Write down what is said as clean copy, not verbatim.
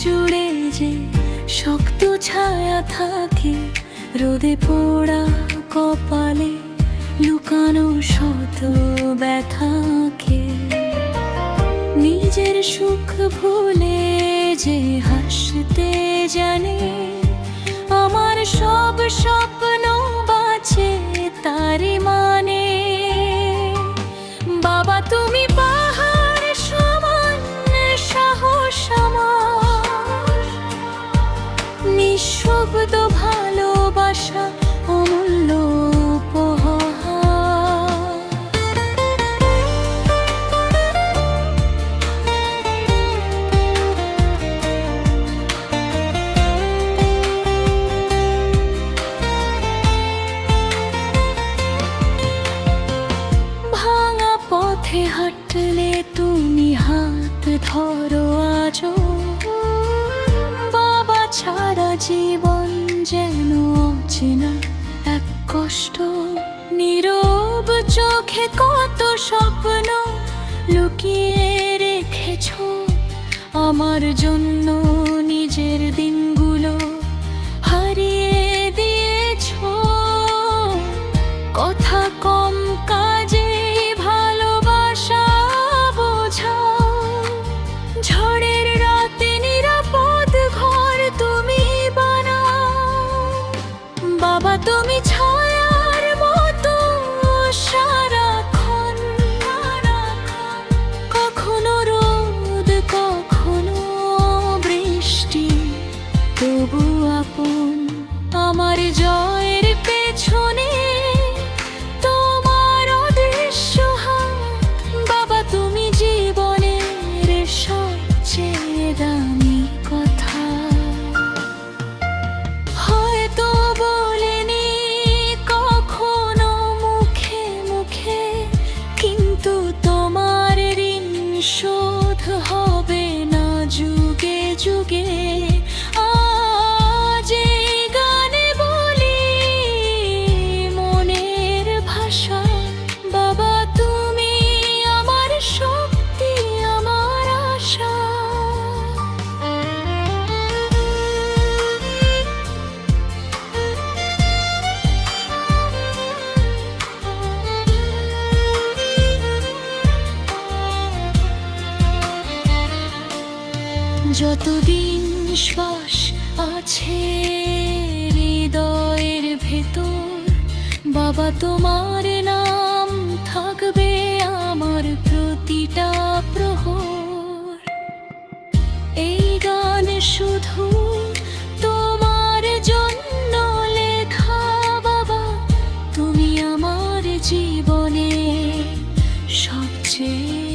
জুড়ে যে শক্ত ছায়া থাকে, রোদে পোড়া কপালে লুকানো শত ব্যথাকে। নিজের সুখ ভুলে যে হাসতে জানে, আমার সব স্বপ্ন বাঁচে তারি মানে। বাবা তুমি পাহাড় সমান সাহস আমার, নিঃশব্দ ভালোবাসা অমূল্য উপহার। ভাঙা পথে হাঁটলে তুমি হাত ধরো আজও, বাবা ছাড়া জীবন যেন অচেনা এক কষ্ট। নীরব চোখে কত স্বপ্ন লুকিয়ে রেখেছো আমার জন্য, নিজের দিনগুলো হারিয়ে দিয়েছো। কথা কম কাজে ভালোবাসা বোঝাও, ঝড়ের রাতে নিরাপদ ঘর তুমি বানাও। বাবা তুমি ছায়ার মতো সারাক্ষণ, কখনো রোদ কখনো বৃষ্টি, তবু আপন। আমার জয়ের পেছনে তোমার অদৃশ্য হাত, বাবা তুমি জীবনের সবচেয়ে দামি কথা। হয়তো বলিনি কখনো মুখে মুখে, কিন্তু তোমার ঋণ শোধ হবে না যুগে যুগে। আজ এই গানে বলি মনের ভাষা, বাবা তুমি আমার শক্তি আমার আশা। যতদিন শ্বাস আছে হৃদয়ের ভেতর, বাবা তোমার নাম থাকবে আমার প্রতিটা প্রহর। এই গান শুধু তোমার জন্য লেখা, বাবা তুমি আমার জীবনে সবচেয়ে